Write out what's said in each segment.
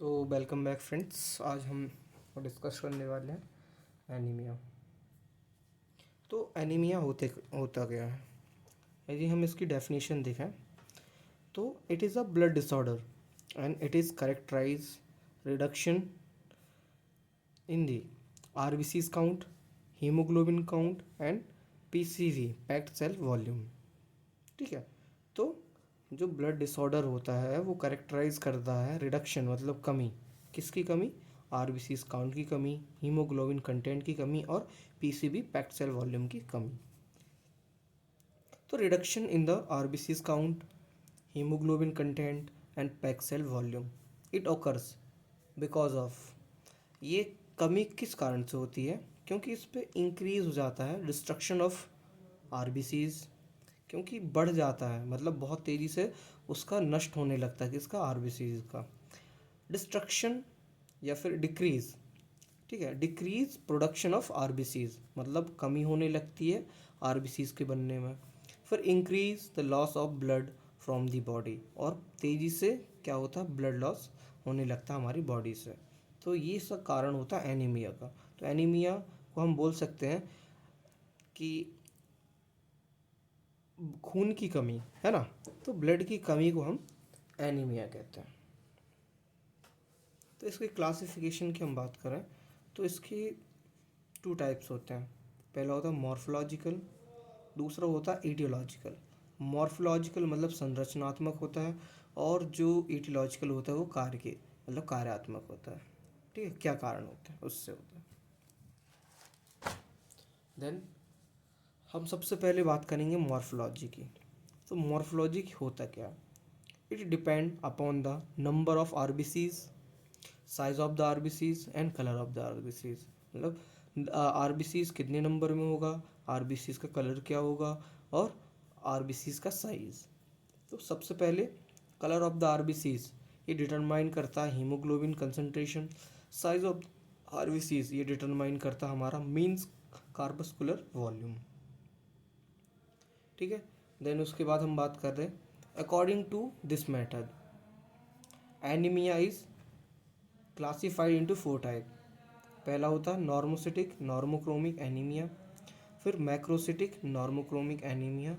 तो welcome back friends. आज हम डिस्कस करने वाले हैं एनीमिया। तो एनीमिया होता क्या है? यदि हम इसकी डेफिनेशन देखें तो it is a blood disorder and it is characterise reduction in the RBCs count, haemoglobin count and PCV packed cell volume. ठीक है। तो जो ब्लड डिसऑर्डर होता है वो करेक्टराइज करता है रिडक्शन मतलब कमी। किसकी कमी? आरबीसीज काउंट की कमी, हीमोग्लोबिन कंटेंट की कमी और पीसीबी पैक्ड सेल वॉल्यूम की कमी। तो reduction in the RBCs count, haemoglobin content and packed cell volume it occurs because of, ये कमी किस कारण से होती है? क्योंकि इस पे इंक्रीज हो जाता है डिस्ट्रक्शन ऑफ आरबीसीज, क्योंकि बढ़ जाता है मतलब बहुत तेज़ी से उसका नष्ट होने लगता है किसका? आरबीसीज का। डिस्ट्रक्शन या फिर डिक्रीज, ठीक है, डिक्रीज प्रोडक्शन ऑफ आरबीसीज मतलब कमी होने लगती है आरबीसीज के बनने में। फिर increase the loss of blood from the body, और तेज़ी से क्या होता है? ब्लड लॉस होने लगता है हमारी बॉडी से। तो ये सब कारण होता है एनीमिया का। तो एनीमिया को हम बोल सकते हैं कि खून की कमी है ना, तो ब्लड की कमी को हम एनीमिया कहते हैं। तो इसकी क्लासिफिकेशन की हम बात करें तो इसकी टू टाइप्स होते हैं। पहला होता है मॉर्फोलॉजिकल, दूसरा होता है ईटियोलॉजिकल। मॉर्फोलॉजिकल मतलब संरचनात्मक होता है और जो ईटियोलॉजिकल होता है वो कार्य के मतलब कार्यात्मक होता है। ठीक है, क्या कारण होता है उससे होता है। देन हम सबसे पहले बात करेंगे मॉर्फोलॉजी की। तो मॉर्फोलॉजी होता क्या है? It depend upon the number of RBCs, size of the RBCs and colour of the RBCs. मतलब आरबीसीज कितने नंबर में होगा, आरबीसीज का कलर क्या होगा और आरबीसीज का साइज। तो सबसे पहले कलर ऑफ द आरबीसीज, ये डिटरमाइन करता है haemoglobin concentration. Size of RBCs ये डिटरमाइन करता है हमारा मीन्स कार्पस्कुलर वॉल्यूम। ठीक है। देन उसके बाद हम बात कर रहे हैं according to this method anaemia is classified into 4 type. पहला होता है नॉर्मोसिटिक नॉर्मोक्रोमिक एनीमिया, फिर मैक्रोसिटिक नॉर्मोक्रोमिक एनीमिया,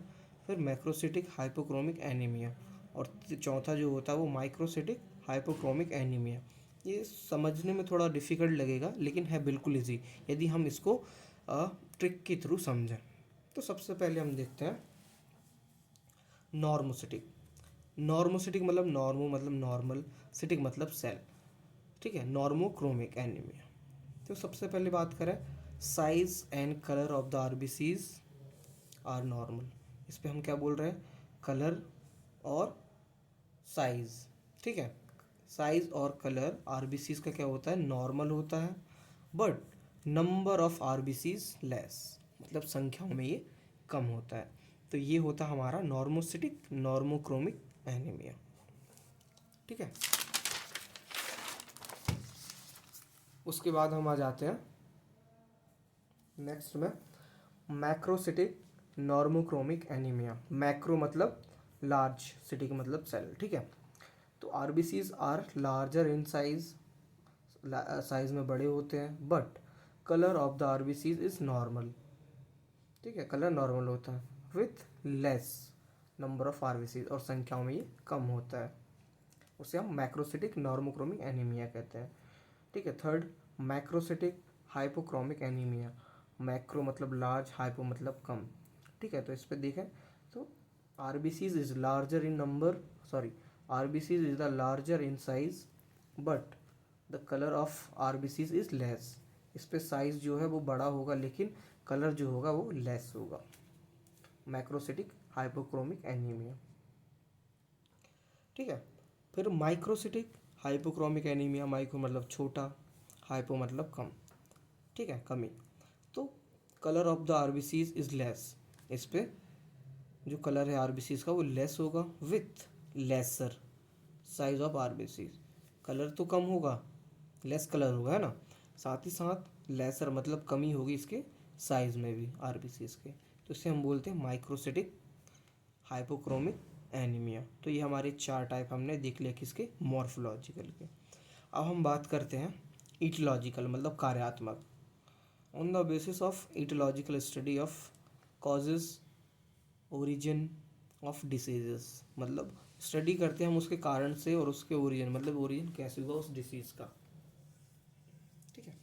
फिर मैक्रोसिटिक हाइपोक्रोमिक एनीमिया, और चौथा जो होता है वो माइक्रोसिटिक हाइपोक्रोमिक एनीमिया। ये समझने में थोड़ा डिफ़िकल्ट लगेगा लेकिन है बिल्कुल इजी यदि हम इसको ट्रिक के थ्रू समझें। तो सबसे पहले हम देखते हैं नॉर्मोसिटिक। नॉर्मोसिटिक मतलब नॉर्मो मतलब नॉर्मल, सिटिक मतलब सेल। ठीक है, नॉर्मोक्रोमिक एनीमिया। तो सबसे पहले बात करें size and colour of the RBCs are normal. इस पे हम क्या बोल रहे हैं? कलर और साइज। ठीक है, साइज और कलर आरबीसीज का क्या होता है? नॉर्मल होता है, but number of RBCs less, मतलब संख्याओं में ये कम होता है। तो ये होता है हमारा नॉर्मोसिटिक नॉर्मोक्रोमिक एनीमिया। ठीक है, उसके बाद हम आ जाते हैं नेक्स्ट में मैक्रोसिटिक नॉर्मोक्रोमिक एनीमिया। मैक्रो मतलब लार्ज, सिटिक मतलब सेल। ठीक है, तो RBCs are larger in size, size में बड़े होते हैं, but colour of the RBCs is normal. ठीक है, कलर नॉर्मल होता है with less number of RBCs, और संख्याओं में ये कम होता है। उसे हम मैक्रोसिटिक नॉर्मोक्रोमिक एनीमिया कहते हैं। ठीक है, third macrocytic hypochromic anaemia. Macro मतलब लार्ज, हाइपो मतलब कम। ठीक है, तो इस पर देखें तो RBCs is larger in number, sorry, RBCs is the larger in size but the colour of RBCs is less. इस पे साइज जो है वो बड़ा होगा लेकिन कलर जो होगा वो लेस होगा। Macrocytic hypochromic anaemia. ठीक है, फिर माइक्रोसिटिक हाइपोक्रोमिक एनीमिया। माइक्रो मतलब छोटा, हाइपो मतलब कम। ठीक है, कमी। तो colour of the RBCs is less, इस पे जो कलर है आरबीसीज का वो लेस होगा with lesser size of RBCs. Colour तो कम होगा, लेस कलर होगा है ना, साथ ही साथ लेसर मतलब कमी होगी इसके साइज में भी आरबीसीज के। तो इसे हम बोलते हैं माइक्रोसिटिक हाइपोक्रोमिक एनीमिया। तो ये हमारे 4 टाइप हमने देख लिया किसके? मॉर्फोलॉजिकल के। अब हम बात करते हैं ईटियोलॉजिकल मतलब कार्यात्मक। On the basis of aetiological study of causes origin of diseases, मतलब स्टडी करते हैं हम उसके कारण से और उसके ओरिजिन, मतलब ओरिजिन कैसे हुआ उस डिसीज़ का। ठीक है,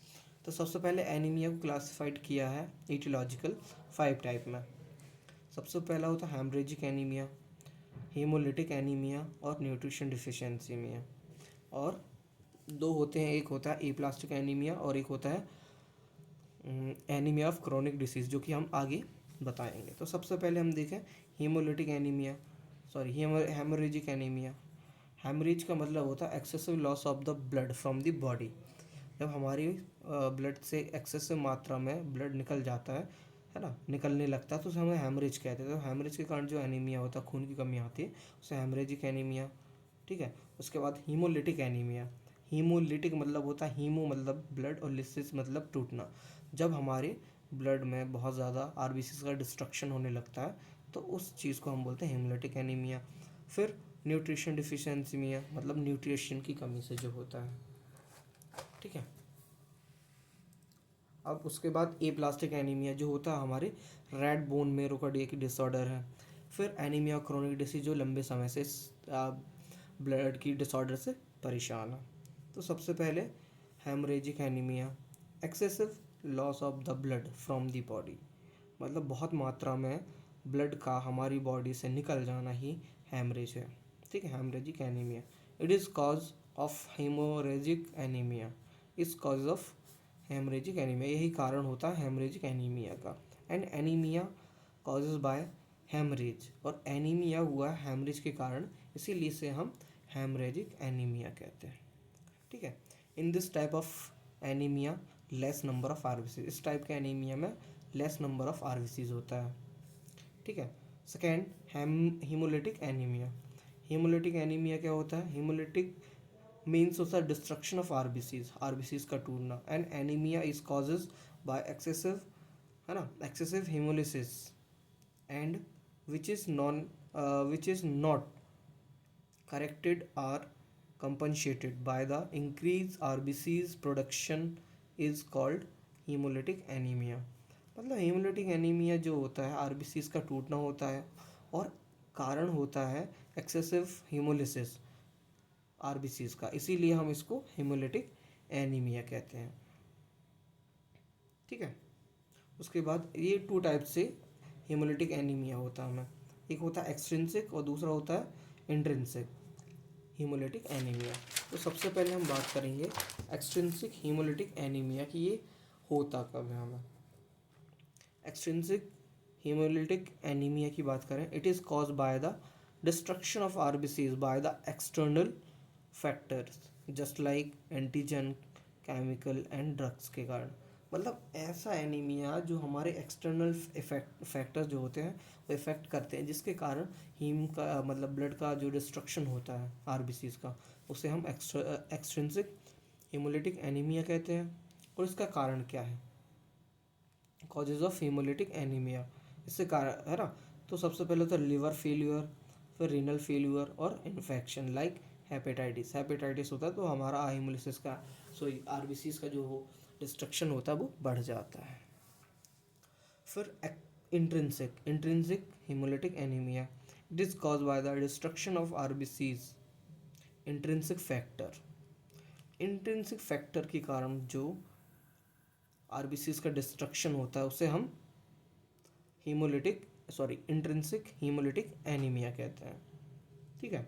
तो सबसे पहले एनीमिया को क्लासिफाइड किया है ईटियोलॉजिकल 5 टाइप में। सबसे पहला होता है हेमरेजिक एनीमिया, हीमोलिटिक एनीमिया और न्यूट्रिशन डिफिशियंसी एनीमिया। और दो होते हैं, एक होता है एप्लास्टिक एनीमिया और एक होता है एनीमिया ऑफ क्रोनिक डिसीज़, जो कि हम आगे बताएंगे। तो सबसे पहले हम देखें haemolytic anaemia, sorry haemorrhagic anaemia. Haemorrhage का मतलब होता है excessive loss of the blood from the body. जब हमारी ब्लड से एक्सेसिव मात्रा में ब्लड निकल जाता है ना, निकलने लगता है, तो उसे हमें हेमरेज कहते हैं। तो हेमरेज के कारण जो एनीमिया होता है, खून की कमी आती है, उसे हेमरेजिक एनीमिया। ठीक है, उसके बाद हीमोलिटिक एनीमिया। हीमोलिटिक मतलब होता है, हीमो मतलब ब्लड और लिसिस मतलब टूटना। जब हमारे ब्लड में बहुत ज़्यादा आरबीसी का डिस्ट्रक्शन होने लगता है, तो उस चीज़ को हम बोलते हैं हीमोलिटिक एनीमिया। फिर न्यूट्रिशन डिफिशियंसीमिया मतलब न्यूट्रिशन की कमी से जो होता है। ठीक है, अब उसके बाद एप्लास्टिक एनीमिया जो होता है हमारे रेड बोन मेरो का एक डिसऑर्डर है। फिर एनीमिया क्रोनिक डिसीज जो लंबे समय से ब्लड की डिसऑर्डर से परेशान है। तो सबसे पहले haemorrhagic anaemia, excessive loss of the blood from the body, मतलब बहुत मात्रा में ब्लड का हमारी बॉडी से निकल जाना ही हेमरेज है। ठीक है, haemorrhagic anaemia. It is cause of haemorrhagic anaemia, इस कॉज ऑफ हेमरेजिक एनीमिया, यही कारण होता है हेमरेजिक एनीमिया का। And anaemia causes by haemorrhage, और एनीमिया हुआ हेमरेज के कारण, इसीलिए से हम हेमरेजिक एनीमिया कहते हैं। ठीक है, in this type of anaemia less number of RBC, इस टाइप के एनीमिया में लेस नंबर ऑफ आरबीसीज होता है। ठीक है, second haemolytic anaemia. Haemolytic anaemia क्या होता है? हीमोलिटिक मीन्स होता है डिस्ट्रक्शन ऑफ आरबीसीज का टूटना। And anaemia is causes bye excessive, है ना, excessive haemolysis and which is not corrected or compensated by the increased RBCs production is called hemolytic anemia। मतलब हेमोलिटिक एनीमिया जो होता है आरबीसीज का टूटना होता है और कारण होता है एक्सेसिव हीमोलिसिस आरबीसीज का, इसीलिए हम इसको हेमोलिटिक एनीमिया कहते हैं। ठीक है, उसके बाद ये 2 टाइप से हेमोलिटिक एनीमिया होता है हमें, एक होता है एक्सट्रिंसिक और दूसरा होता है इंट्रिंसिक हीमोलिटिक एनीमिया। तो सबसे पहले हम बात करेंगे एक्सट्रिंसिक हीमोलिटिक एनीमिया की, ये होता कब है हमें। एक्सट्रिंसिक हीमोलिटिक एनीमिया की बात करें, it is cause by the destruction of RBCs by the external factors just like antigen, chemical and drugs के कारण। मतलब ऐसा एनीमिया जो हमारे एक्सटर्नल फैक्टर्स जो होते हैं वो इफेक्ट करते हैं, जिसके कारण हीम का मतलब ब्लड का जो डिस्ट्रक्शन होता है आरबीसीज का, उसे हम एक्सट्रिंसिक हीमोलिटिक एनीमिया कहते हैं। और इसका कारण क्या है? कॉजेज ऑफ हीमोलिटिक एनीमिया, इससे कारण है ना, तो सबसे पहले तो लिवर फेल्यूर, फिर रीनल फेल्यूर और इन्फेक्शन लाइक हेपेटाइटिस होता है, तो हमारा हीमोलिसिस का सॉरी आरबीसीज का जो हो डिस्ट्रक्शन होता है वो बढ़ जाता है। फिर intrinsic haemolytic anaemia, it is cause by the destruction of RBCs intrinsic factor के कारण जो आरबीसीज का डिस्ट्रक्शन होता है उसे हम इंट्रिंसिक हीमोलिटिक एनीमिया कहते हैं। ठीक है,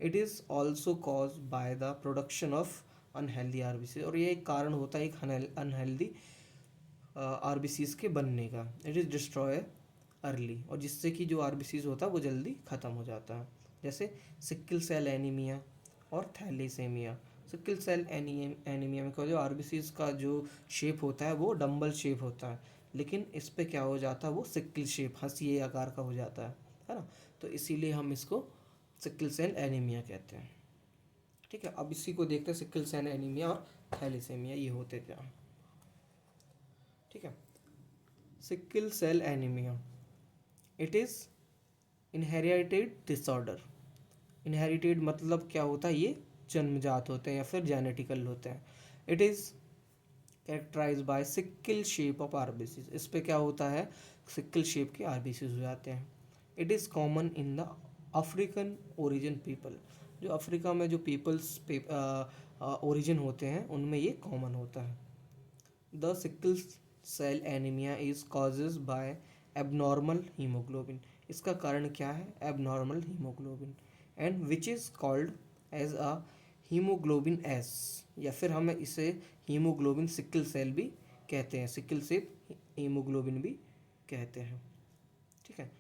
it is also cause by the production of unhealthy RBC, और ये एक कारण होता है एक अनहेल्दी आरबीसीज के बनने का। इट इज़ डिस्ट्रॉय अर्ली, और जिससे कि जो आरबीसीज होता है वो जल्दी ख़त्म हो जाता है, जैसे सिक्किल सेल एनीमिया और थैलेसेमिया। सिक्किल सेल एनीमिया में क्या, जो आरबीसीज का जो शेप होता है वो डम्बल शेप होता है, लेकिन इस पे क्या हो जाता है, वो सिक्किल शेप हंसिए आकार का हो जाता है ना, तो इसीलिए हम इसको सिक्किल सेल एनीमिया कहते हैं। ठीक है, अब इसी को देखते हैं सिक्किल सेल एनीमिया और थैलेसेमिया ये होते क्या। ठीक है, sickle cell anaemia, it is inherited disorder. Inherited मतलब क्या होता है, ये जन्मजात होते हैं या फिर जेनेटिकल होते हैं। It is characterise by sickle shape of RBCs. इस पे क्या होता है, सिक्किल शेप के आरबीसीज हो जाते हैं। It is common in the African origin people. जो अफ्रीका में जो पीपल्स ओरिजिन होते हैं उनमें ये कॉमन होता है। The sickle cell anaemia is causes by abnormal haemoglobin. इसका कारण क्या है, abnormal haemoglobin, and which is called as a haemoglobin S, या फिर हमें इसे हीमोग्लोबिन सिक्ल सेल भी कहते हैं, सिक्ल सेल हीमोग्लोबिन भी कहते हैं। ठीक है।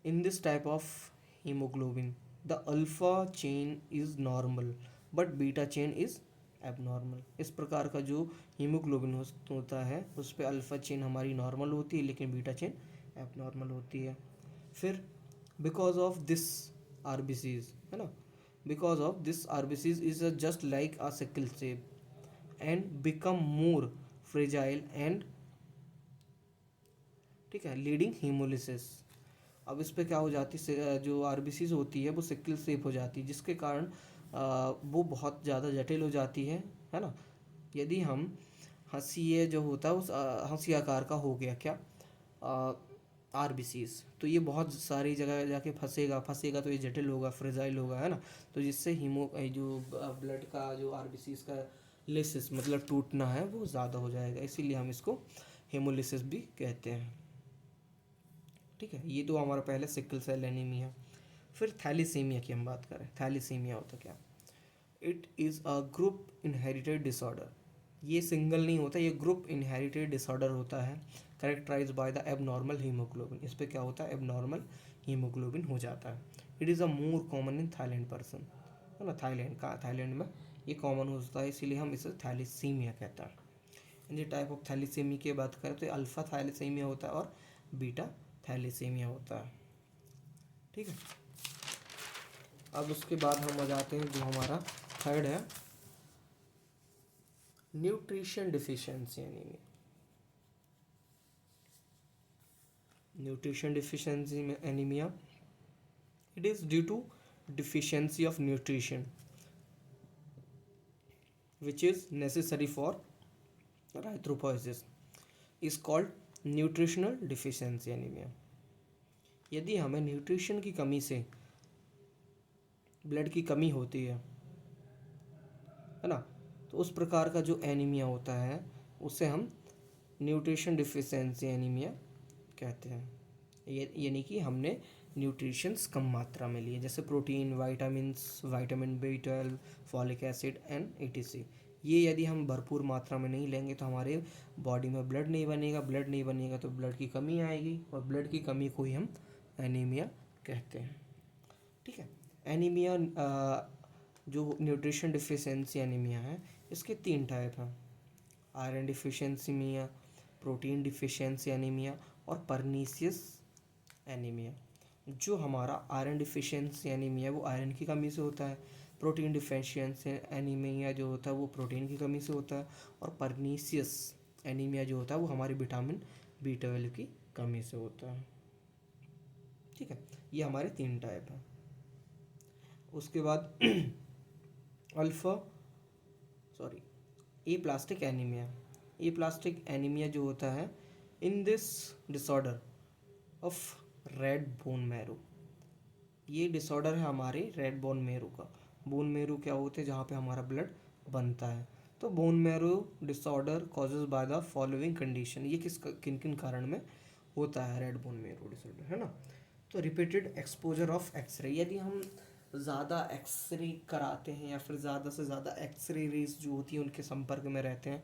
In this type of haemoglobin the alpha chain is normal but beta chain is abnormal. इस प्रकार का जो हीमोग्लोबिन होता है उस पर अल्फा चेन हमारी नॉर्मल होती है लेकिन बीटा चेन एबनॉर्मल होती है। फिर बिकॉज ऑफ दिस आरबीसीज, है ना, because of this RBCs is just like a sickle shape and become more fragile and, ठीक है, लीडिंग हीमोलिसिस। अब इस पे क्या हो जाती है, जो आरबीसीज होती है वो सिकल सेप हो जाती है जिसके कारण वो बहुत ज़्यादा जटिल हो जाती है ना। यदि हम हंसी जो होता है उस हंसी आकार का हो गया क्या आरबीसीज, तो ये बहुत सारी जगह जाके फंसेगा तो ये जटिल होगा, फ्रेजाइल होगा, है ना। तो जिससे जो ब्लड का जो आरबीसीज का लिसिस मतलब टूटना है वो ज़्यादा हो जाएगा, इसीलिए हम इसको हेमोलिसिस भी कहते हैं। ठीक है, ये तो हमारा पहले सिकल सेल एनीमिया। फिर थैलीसीमिया की हम बात करें, थैलीसीमिया होता क्या, it is a group inherited disorder. ये सिंगल नहीं होता, ये ग्रुप इनहेरिटेड डिसऑर्डर होता है characterise by the abnormal haemoglobin. इस पर क्या होता है, एबनॉर्मल हीमोग्लोबिन हो जाता है। It is a more common in Thailand person, है ना, थाईलैंड में ये कॉमन होता है, इसीलिए हम इसे थैलीसीमिया कहते हैं। ये टाइप ऑफ थैलीसीमिया की बात करें तो अल्फा थैलीसीमिया होता है और बीटा थैलीसीमिया होता है। ठीक है। अब उसके बाद हम आ जाते हैं जो हमारा थर्ड है, nutrition deficiency anaemia. Nutrition deficiency में anaemia, it is due to deficiency of nutrition which is necessary for erythropoiesis is called nutritional deficiency anaemia. यदि हमें न्यूट्रिशन की कमी से ब्लड की कमी होती है ना, तो उस प्रकार का जो एनीमिया होता है उसे हम न्यूट्रिशन डिफिशियंसी एनीमिया कहते हैं। यानी कि हमने न्यूट्रिशंस कम मात्रा में लिए, जैसे protein, vitamins, vitamin B12, folic acid and etc। ये यदि हम भरपूर मात्रा में नहीं लेंगे तो हमारे बॉडी में ब्लड नहीं बनेगा तो ब्लड की कमी आएगी और ब्लड की कमी को ही हम एनीमिया कहते हैं। ठीक है। एनीमिया जो न्यूट्रिशन डिफिशियंसी एनीमिया है इसके 3 टाइप हैं, iron deficiency anaemia, protein deficiency anaemia और परनीसियस एनीमिया। जो हमारा आयरन डिफिशियंसी एनीमिया वो आयरन की कमी से होता है, प्रोटीन डिफिशियंसी एनीमिया जो होता है वो प्रोटीन की कमी से होता है, और परनीसियस एनीमिया जो होता है वो हमारी विटामिन B12 की कमी से होता है। ठीक है, ये हमारे 3 टाइप हैं। उसके बाद अल्फा सॉरी ए प्लास्टिक एनीमिया। ए प्लास्टिक एनीमिया जो होता है, in this disorder of red bone marrow, ये डिसऑर्डर है हमारे रेड बोन मैरो का। बोन मैरो क्या होते हैं, जहाँ पे हमारा ब्लड बनता है। तो bone marrow disorder causes by the following condition, ये किन किन कारण में होता है रेड बोन मैरो डिसऑर्डर, है ना। तो रिपीटेड एक्सपोजर ऑफ एक्सरे, यदि हम ज़्यादा एक्सरे कराते हैं या फिर ज़्यादा से ज़्यादा एक्सरे रेज जो होती है उनके संपर्क में रहते हैं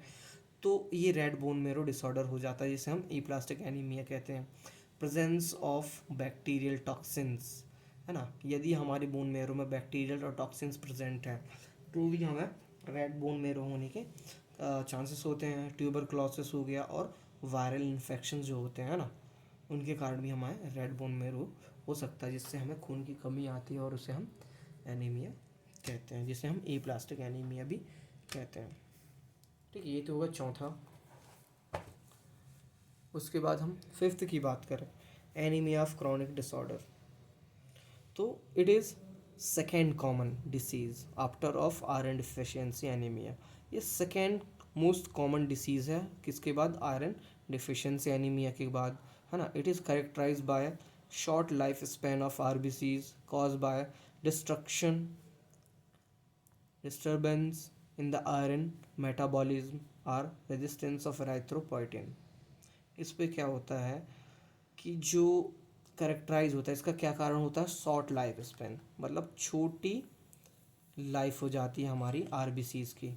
तो ये रेड बोन मैरो डिसऑर्डर हो जाता है, जिसे हम ई प्लास्टिक एनीमिया कहते हैं। प्रेजेंस ऑफ बैक्टीरियल टॉक्सिन्स, है ना, यदि हमारी बोन मैरो में बैक्टीरियल और टॉक्सिन्स प्रेजेंट हैं तो भी हमें रेड बोन मैरो होने के चांसेस होते हैं। ट्यूबरक्लोसिस हो गया और वायरल इन्फेक्शन जो होते हैं ना, उनके कारण भी हमारे रेड बोन मैरो हो सकता है, जिससे हमें खून की कमी आती है और उसे हम एनीमिया कहते हैं, जिसे हम ई प्लास्टिक एनीमिया भी कहते हैं। ठीक है, ये तो होगा चौथा। उसके बाद हम फिफ्थ की बात करें, एनीमिया ऑफ क्रॉनिक डिसऑर्डर। तो it is second common disease after of iron deficiency anaemia. ये सेकेंड मोस्ट कॉमन डिसीज़ है किसके बाद, आयरन डिफिशियंसी एनीमिया के बाद, है ना। It is characterise by short life span of RBCs cause by destruction disturbance in the iron metabolism or resistance of erythropoietin। इस पे क्या होता है कि जो करेक्टराइज होता है, इसका क्या कारण होता है, शॉर्ट लाइफ स्पेन, मतलब छोटी लाइफ हो जाती है हमारी आरबीसीज की।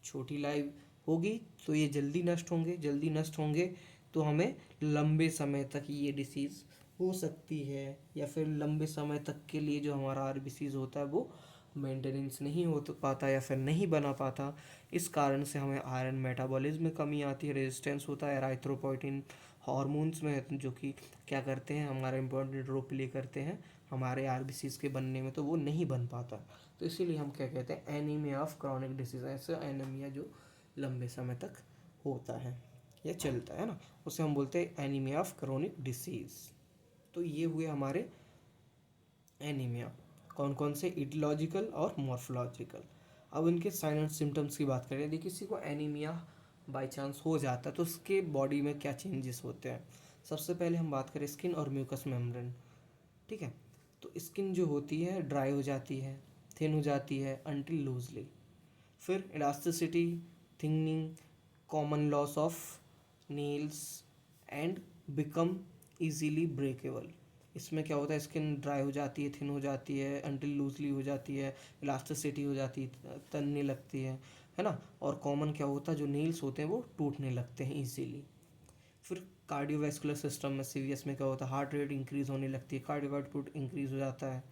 छोटी लाइफ होगी तो ये जल्दी नष्ट होंगे, जल्दी नष्ट होंगे तो हमें लंबे समय तक ये डिसीज़ हो सकती है, या फिर लंबे समय तक के लिए जो हमारा आरबीसीज होता है वो मेंटेनेंस नहीं हो तो पाता या फिर नहीं बना पाता। इस कारण से हमें आयरन मेटाबॉलिज्म में कमी आती है, रेजिस्टेंस होता है एराइथ्रोपोइटिन हार्मोन्स में, जो कि क्या करते हैं, हमारा इम्पोर्टेंट रोल प्ले करते हैं हमारे आरबीसीज के बनने में, तो वो नहीं बन पाता। तो इसीलिए हम क्या कहते हैं, एनीमिया ऑफ क्रॉनिक डिसीज, ऐसा एनीमिया जो लंबे समय तक होता है या चलता है ना, उसे हम बोलते हैं एनीमिया ऑफ क्रॉनिक डिसीज। तो ये हुए हमारे एनीमिया, कौन कौन से, इटियोलॉजिकल और मॉर्फोलॉजिकल। अब इनके साइन एंड सिम्टम्स की बात करें, यदि किसी को एनीमिया बाई चांस हो जाता है तो उसके बॉडी में क्या चेंजेस होते हैं। सबसे पहले हम बात करें स्किन और म्यूकस मेम्ब्रेन, ठीक है। तो स्किन जो होती है ड्राई हो जाती है, थिन हो जाती है अनटिल लूजली। फिर elasticity, thickening, common loss of nails and become easily breakable. इसमें क्या होता है, स्किन ड्राई हो जाती है, थिन हो जाती है, अनटिल लूजली हो जाती है, इलास्टिसिटी हो जाती है, तनने लगती है ना। और कॉमन क्या होता है, जो नेल्स होते हैं वो टूटने लगते हैं इजीली। फिर कार्डियोवैस्कुलर सिस्टम में, सीवीएस में क्या होता है, हार्ट रेट इंक्रीज होने लगती है, कार्डियो आउटपुट इंक्रीज हो जाता है,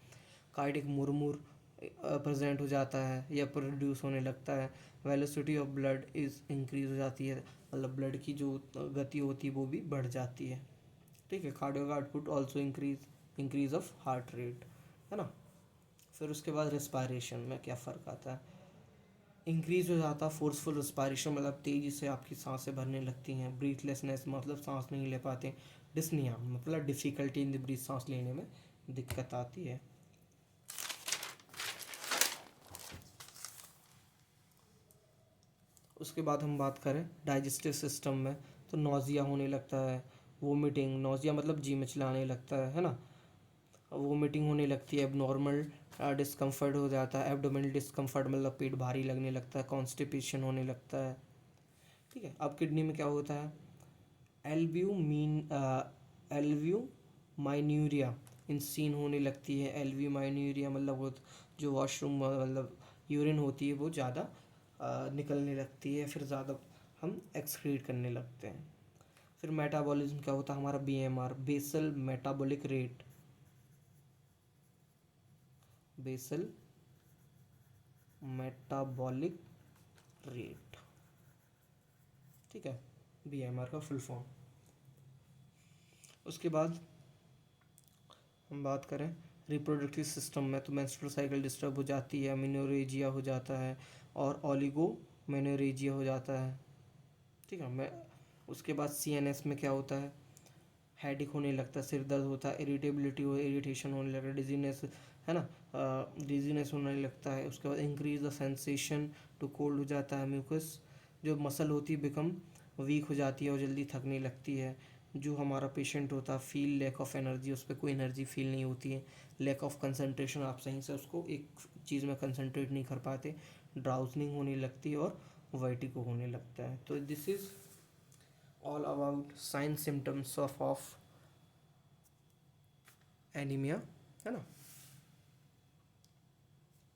कार्डियक मुरमुर प्रेजेंट हो जाता है या प्रोड्यूस होने लगता है, velocity of blood is increase हो जाती है, मतलब ब्लड की जो गति होती है वो भी बढ़ जाती है, ठीक है। Cardio output also increase of heart rate, है ना। फिर उसके बाद रेस्पायरेशन में क्या फ़र्क आता है, इंक्रीज हो जाता है फोर्सफुल रेस्पायरेशन, मतलब तेज़ी से आपकी सांसें भरने लगती हैं, ब्रीथलेसनेस मतलब सांस नहीं ले पाते, डिस्निया मतलब डिफ़िकल्टी इन द ब्रीथ, सांस लेने में दिक्कत आती है। उसके बाद हम बात करें डाइजेस्टिव सिस्टम में, तो नोज़िया होने लगता है, वोमिटिंग, नोज़िया मतलब जी मिचलाने लगता है ना, वोमिटिंग होने लगती है, एबनॉर्मल डिस्कम्फर्ट हो जाता है, एब्डोमिनल डिस्कम्फर्ट मतलब पेट भारी लगने लगता है, कॉन्स्टिपेशन होने लगता है, ठीक है। अब किडनी में क्या होता है, एल्ब्यूमिन एल्ब्यूमाइन्यूरिया इंसीन होने लगती है, एल्ब्यूमाइन्यूरिया मतलब वो जो वॉशरूम मतलब यूरिन होती है वो ज़्यादा निकलने लगती है, फिर ज़्यादा हम एक्सक्रीट करने लगते हैं। फिर मेटाबॉलिज्म क्या होता है हमारा, BMR basal metabolic rate, basal metabolic rate, ठीक है, बीएमआर का फुल फॉर्म। उसके बाद हम बात करें रिप्रोडक्टिव सिस्टम में, तो मेंस्ट्रुअल साइकिल डिस्टर्ब हो जाती है, मेनोरेजिया हो जाता है और ओलिगो मेनोरेजिया हो जाता है, ठीक है। मैं उसके बाद सीएनएस में क्या होता है, हेडिक होने लगता है, सिर दर्द होता है, इरिटेबिलिटी हो, इरिटेशन होने लगता है, डिजीनेस, है ना, डिजीनेस होने लगता है। उसके बाद increase the sensation to cold हो जाता है, म्यूकस जो मसल होती है बिकम वीक हो जाती है और जल्दी थकने लगती है। जो हमारा पेशेंट होता है फील लैक ऑफ एनर्जी, उस पर कोई एनर्जी फील नहीं होती है, लैक ऑफ कंसंट्रेशन, आप सही से उसको एक चीज़ में कंसंट्रेट नहीं कर पाते, ड्राउजनिंग होने लगती है और वर्टिगो होने लगता है। तो this is all about sign symptoms of anaemia, है ना।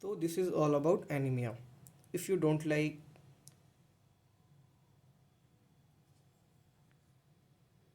तो this is all about anaemia. If you don't like